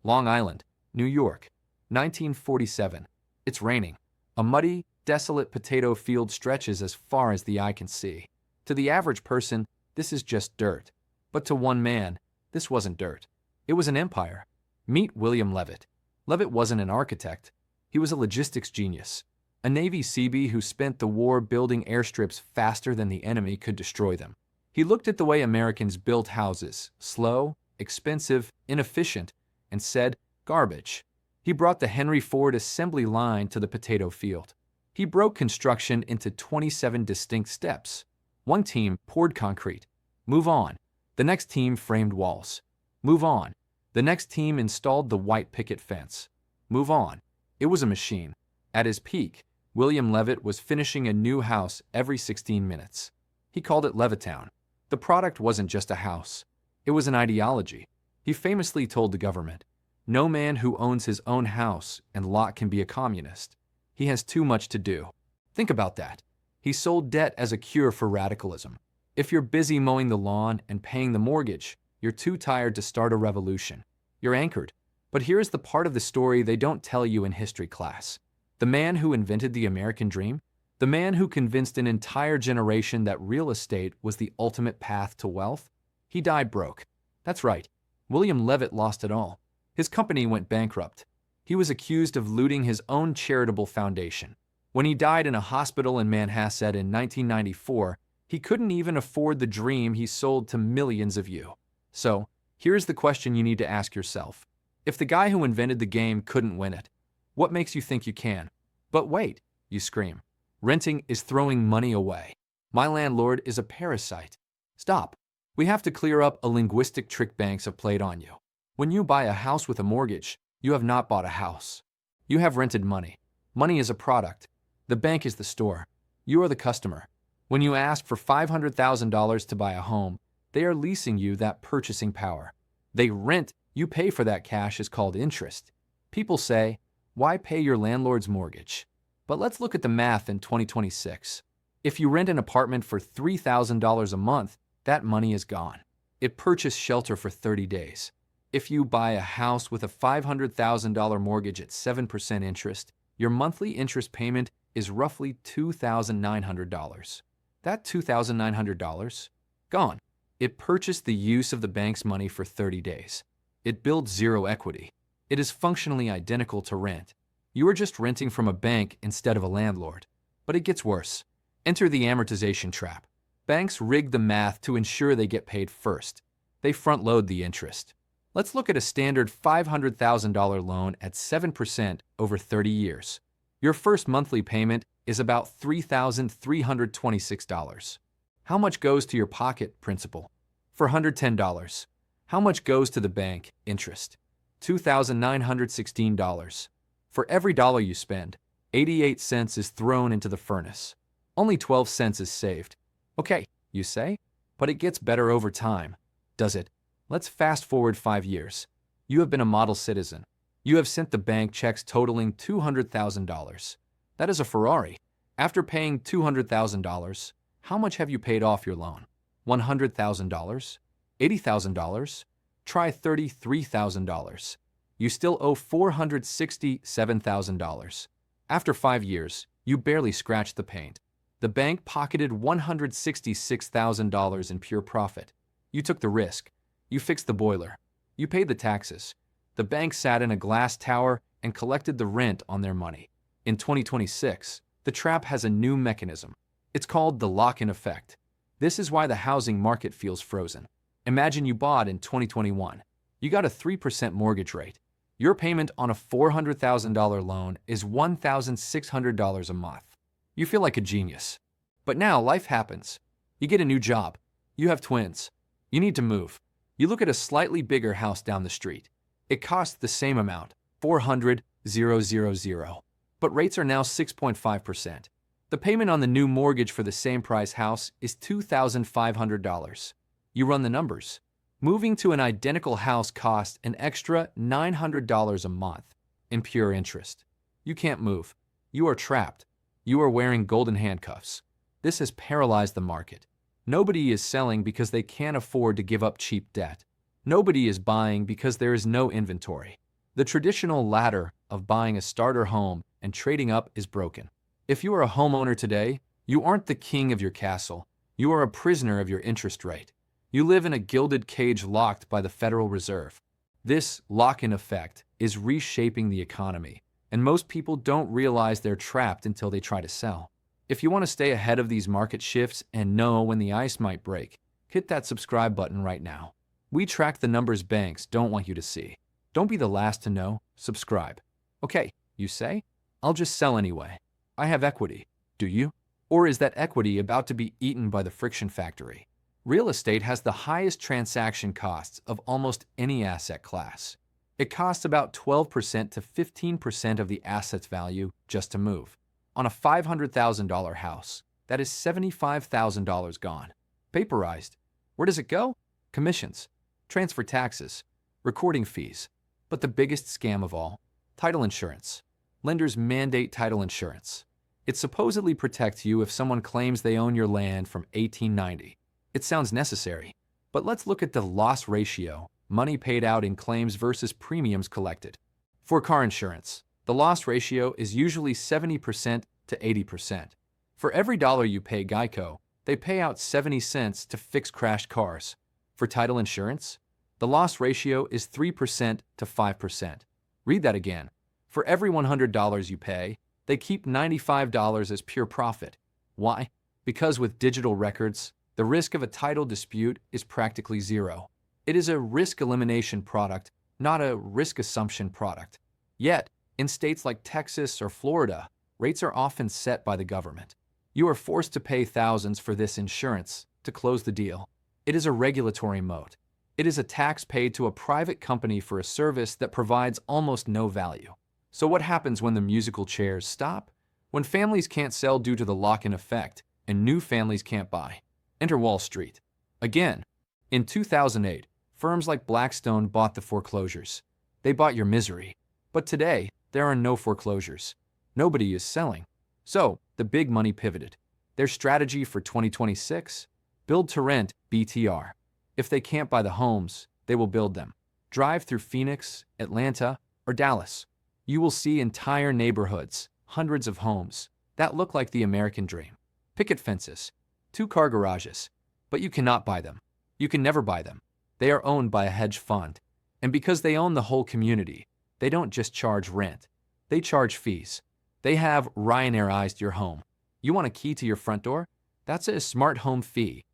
Long Island, New York, 1947. It's raining. A muddy, desolate potato field stretches as far as the eye can see. To the average person, this is just dirt. But to one man, this wasn't dirt. It was an empire. Meet William Levitt. Levitt wasn't an architect. He was a logistics genius. A Navy Seabee who spent the war building airstrips faster than the enemy could destroy them. He looked at the way Americans built houses, slow, expensive, inefficient, and said, garbage. He brought the Henry Ford assembly line to the potato field. He broke construction into 27 distinct steps. One team poured concrete. Move on. The next team framed walls. Move on. The next team installed the white picket fence. Move on. It was a machine. At his peak, William Levitt was finishing a new house every 16 minutes. He called it Levittown. The product wasn't just a house. It was an ideology. He famously told the government, "No man who owns his own house and lot can be a communist. He has too much to do." Think about that. He sold debt as a cure for radicalism. If you're busy mowing the lawn and paying the mortgage, you're too tired to start a revolution. You're anchored. But here's the part of the story they don't tell you in history class. The man who invented the American dream, the man who convinced an entire generation that real estate was the ultimate path to wealth, he died broke. That's right. William Levitt lost it all. His company went bankrupt. He was accused of looting his own charitable foundation. When he died in a hospital in Manhasset in 1994, he couldn't even afford the dream he sold to millions of you. So, here's the question you need to ask yourself. If the guy who invented the game couldn't win it, what makes you think you can? But wait, you scream. Renting is throwing money away. My landlord is a parasite. Stop. We have to clear up a linguistic trick banks have played on you. When you buy a house with a mortgage, you have not bought a house. You have rented money. Money is a product. The bank is the store. You are the customer. When you ask for $500,000 to buy a home, they are leasing you that purchasing power. They rent, you pay for that cash is called interest. People say, why pay your landlord's mortgage? But let's look at the math in 2026. If you rent an apartment for $3,000 a month, that money is gone. It purchased shelter for 30 days. If you buy a house with a $500,000 mortgage at 7% interest, your monthly interest payment is roughly $2,900. That $2,900? Gone. It purchased the use of the bank's money for 30 days. It builds zero equity. It is functionally identical to rent. You are just renting from a bank instead of a landlord. But it gets worse. Enter the amortization trap. Banks rig the math to ensure they get paid first. They front-load the interest. Let's look at a standard $500,000 loan at 7% over 30 years. Your first monthly payment is about $3,326. How much goes to your pocket, principal? For $110. How much goes to the bank, interest? $2,916. For every dollar you spend, 88 cents is thrown into the furnace. Only 12 cents is saved. Okay, you say, but it gets better over time. Does it? Let's fast forward 5 years. You have been a model citizen. You have sent the bank checks totaling $200,000. That is a Ferrari. After paying $200,000, how much have you paid off your loan? $100,000? $80,000? Try $33,000. You still owe $467,000. After 5 years, you barely scratched the paint. The bank pocketed $166,000 in pure profit. You took the risk. You fixed the boiler. You paid the taxes. The bank sat in a glass tower and collected the rent on their money. In 2026, the trap has a new mechanism. It's called the lock-in effect. This is why the housing market feels frozen. Imagine you bought in 2021. You got a 3% mortgage rate. Your payment on a $400,000 loan is $1,600 a month. You feel like a genius. But now life happens. You get a new job. You have twins. You need to move. You look at a slightly bigger house down the street. It costs the same amount, $400,000, but rates are now 6.5%. The payment on the new mortgage for the same price house is $2,500. You run the numbers. Moving to an identical house costs an extra $900 a month in pure interest. You can't move. You are trapped. You are wearing golden handcuffs. This has paralyzed the market. Nobody is selling because they can't afford to give up cheap debt. Nobody is buying because there is no inventory. The traditional ladder of buying a starter home and trading up is broken. If you are a homeowner today, you aren't the king of your castle. You are a prisoner of your interest rate. You live in a gilded cage locked by the Federal Reserve. This lock-in effect is reshaping the economy, and most people don't realize they're trapped until they try to sell. If you want to stay ahead of these market shifts and know when the ice might break, hit that subscribe button right now. We track the numbers banks don't want you to see. Don't be the last to know. Subscribe. Okay, you say? I'll just sell anyway. I have equity. Do you? Or is that equity about to be eaten by the friction factory? Real estate has the highest transaction costs of almost any asset class. It costs about 12% to 15% of the asset's value just to move. On a $500,000 house, that is $75,000 gone. Paperized. Where does it go? Commissions, transfer taxes, recording fees. But the biggest scam of all, title insurance. Lenders mandate title insurance. It supposedly protects you if someone claims they own your land from 1890. It sounds necessary, but let's look at the loss ratio, money paid out in claims versus premiums collected. For car insurance, the loss ratio is usually 70% to 80%. For every dollar you pay Geico, they pay out 70 cents to fix crashed cars. For title insurance, the loss ratio is 3% to 5%. Read that again. For every $100 you pay, they keep $95 as pure profit. Why? Because with digital records, the risk of a title dispute is practically zero. It is a risk elimination product, not a risk assumption product. Yet, in states like Texas or Florida, rates are often set by the government. You are forced to pay thousands for this insurance to close the deal. It is a regulatory moat. It is a tax paid to a private company for a service that provides almost no value. So what happens when the musical chairs stop? When families can't sell due to the lock-in effect and new families can't buy. Enter Wall Street. Again, in 2008, firms like Blackstone bought the foreclosures. They bought your misery. But today, there are no foreclosures. Nobody is selling. So, the big money pivoted. Their strategy for 2026? Build to rent, BTR. If they can't buy the homes, they will build them. Drive through Phoenix, Atlanta, or Dallas. You will see entire neighborhoods, hundreds of homes, that look like the American dream. Picket fences, 2-car garages, but you cannot buy them. You can never buy them. They are owned by a hedge fund. And because they own the whole community, they don't just charge rent. They charge fees. They have Ryanairized your home. You want a key to your front door? That's a smart home fee,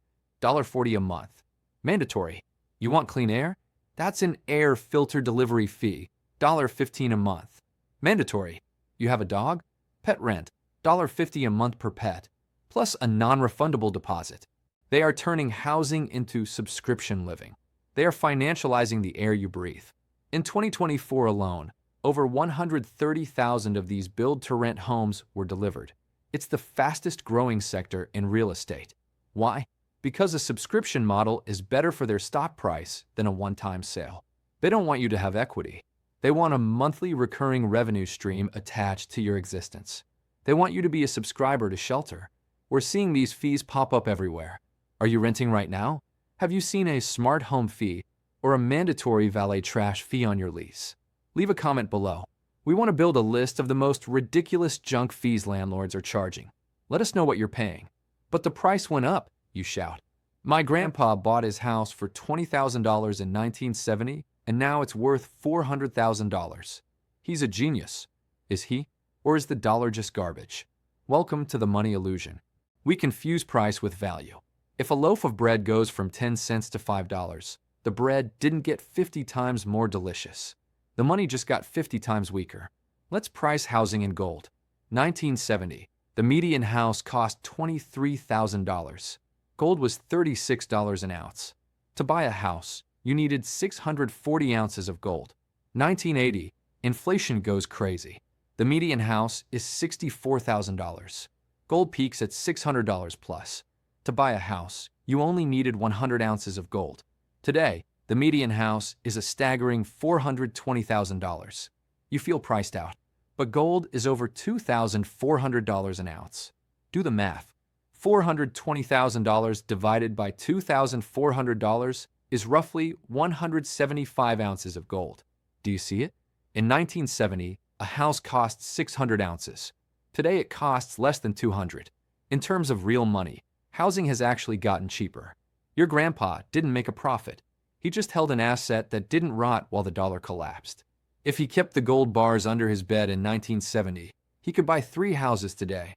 $1.40 a month. Mandatory. You want clean air? That's an air filter delivery fee, $1.15 a month. Mandatory. You have a dog? Pet rent, $1.50 a month per pet, plus a non-refundable deposit. They are turning housing into subscription living. They are financializing the air you breathe. In 2024 alone, over 130,000 of these build-to-rent homes were delivered. It's the fastest growing sector in real estate. Why? Because a subscription model is better for their stock price than a one-time sale. They don't want you to have equity. They want a monthly recurring revenue stream attached to your existence. They want you to be a subscriber to Shelter. We're seeing these fees pop up everywhere. Are you renting right now? Have you seen a smart home fee or a mandatory valet trash fee on your lease? Leave a comment below. We want to build a list of the most ridiculous junk fees landlords are charging. Let us know what you're paying. But the price went up, you shout. My grandpa bought his house for $20,000 in 1970, and now it's worth $400,000. He's a genius. Is he? Or is the dollar just garbage? Welcome to the money illusion. We confuse price with value. If a loaf of bread goes from 10 cents to $5, the bread didn't get 50 times more delicious. The money just got 50 times weaker. Let's price housing in gold. 1970, the median house cost $23,000. Gold was $36 an ounce. To buy a house, you needed 640 ounces of gold. 1980, inflation goes crazy. The median house is $64,000. Gold peaks at $600 plus. To buy a house, you only needed 100 ounces of gold. Today, the median house is a staggering $420,000. You feel priced out, but gold is over $2,400 an ounce. Do the math. $420,000 divided by $2,400 is roughly 175 ounces of gold. Do you see it? In 1970, a house cost 600 ounces. Today it costs less than 200. In terms of real money, housing has actually gotten cheaper. Your grandpa didn't make a profit. He just held an asset that didn't rot while the dollar collapsed. If he kept the gold bars under his bed in 1970, he could buy 3 houses today.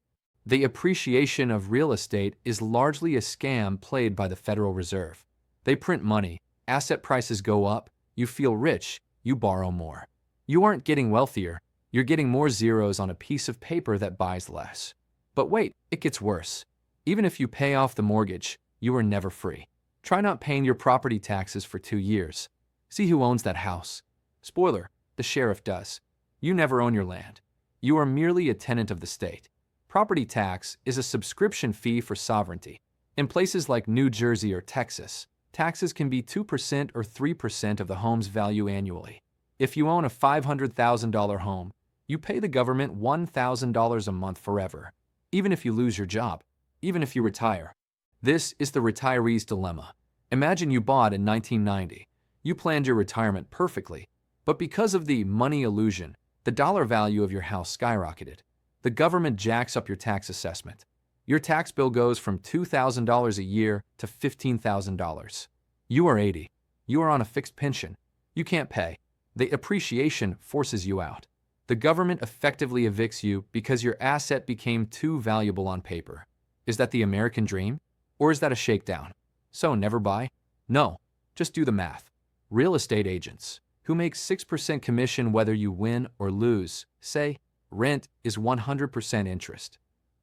The appreciation of real estate is largely a scam played by the Federal Reserve. They print money, asset prices go up, you feel rich, you borrow more. You aren't getting wealthier, you're getting more zeros on a piece of paper that buys less. But wait, it gets worse. Even if you pay off the mortgage, you are never free. Try not paying your property taxes for 2 years. See who owns that house. Spoiler, the sheriff does. You never own your land. You are merely a tenant of the state. Property tax is a subscription fee for sovereignty. In places like New Jersey or Texas, taxes can be 2% or 3% of the home's value annually. If you own a $500,000 home, you pay the government $1,000 a month forever, even if you lose your job, even if you retire. This is the retiree's dilemma. Imagine you bought in 1990. You planned your retirement perfectly, but because of the money illusion, the dollar value of your house skyrocketed. The government jacks up your tax assessment. Your tax bill goes from $2,000 a year to $15,000. You are 80. You are on a fixed pension. You can't pay. The appreciation forces you out. The government effectively evicts you because your asset became too valuable on paper. Is that the American dream? Or is that a shakedown? So never buy? No, just do the math. Real estate agents, who make 6% commission whether you win or lose, say rent is 100% interest.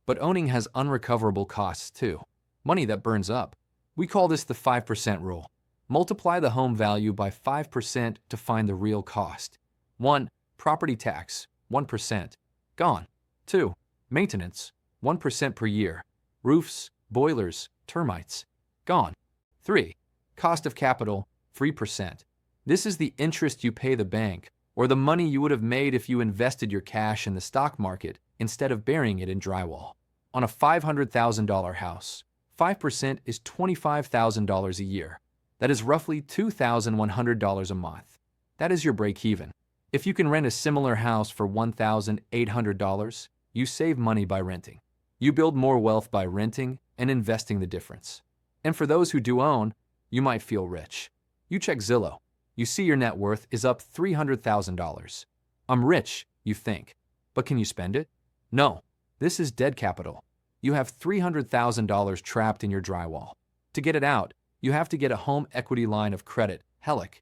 But owning has unrecoverable costs too. Money that burns up. We call this the 5% rule. Multiply the home value by 5% to find the real cost. 1. Property tax, 1%. Gone. 2. Maintenance, 1% per year. Roofs, boilers, termites. Gone. 3. Cost of capital, 3%. This is the interest you pay the bank, or the money you would have made if you invested your cash in the stock market instead of burying it in drywall. On a $500,000 house, 5% is $25,000 a year. That is roughly $2,100 a month. That is your break-even. If you can rent a similar house for $1,800, you save money by renting. You build more wealth by renting and investing the difference. And for those who do own, you might feel rich. You check Zillow. You see your net worth is up $300,000. I'm rich, you think. But can you spend it? No. This is dead capital. You have $300,000 trapped in your drywall. To get it out, you have to get a home equity line of credit, HELOC.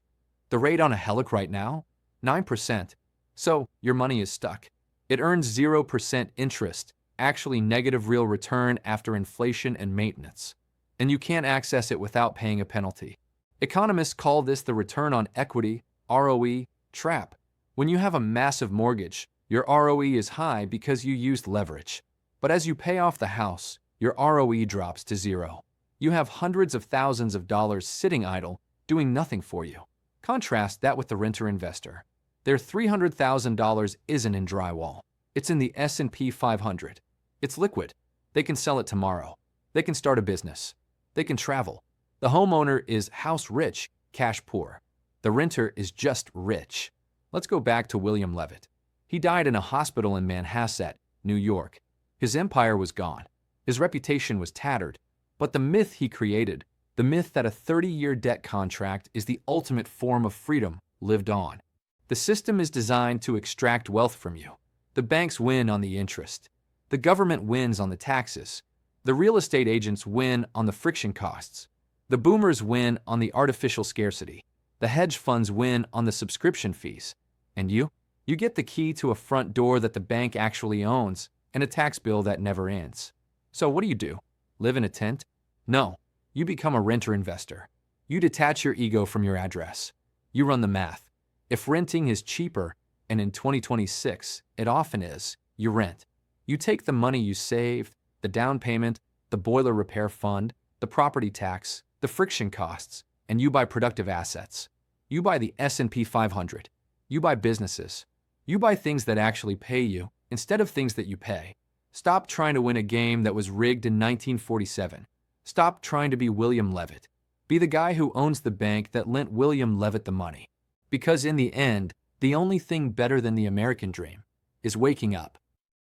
The rate on a HELOC right now? 9%. So your money is stuck. It earns 0% interest, actually negative real return after inflation and maintenance. And you can't access it without paying a penalty. Economists call this the return on equity, ROE, trap. When you have a massive mortgage, your ROE is high because you used leverage. But as you pay off the house, your ROE drops to 0. You have hundreds of thousands of dollars sitting idle, doing nothing for you. Contrast that with the renter investor. Their $300,000 isn't in drywall. It's in the S&P 500. It's liquid. They can sell it tomorrow. They can start a business. They can travel. The homeowner is house rich, cash poor. The renter is just rich. Let's go back to William Levitt. He died in a hospital in Manhasset, New York. His empire was gone. His reputation was tattered. But the myth he created, the myth that a 30-year debt contract is the ultimate form of freedom, lived on. The system is designed to extract wealth from you. The banks win on the interest. The government wins on the taxes. The real estate agents win on the friction costs. The boomers win on the artificial scarcity. The hedge funds win on the subscription fees. And you? You get the key to a front door that the bank actually owns and a tax bill that never ends. So what do? Live in a tent? No. You become a renter investor. You detach your ego from your address. You run the math. If renting is cheaper, and in 2026 it often is, you rent. You take the money you saved, the down payment, the boiler repair fund, the property tax, the friction costs, and you buy productive assets. You buy the S&P 500. You buy businesses. You buy things that actually pay you instead of things that you pay. Stop trying to win a game that was rigged in 1947. Stop trying to be William Levitt. Be the guy who owns the bank that lent William Levitt the money. Because in the end, The only thing better than the American dream is waking up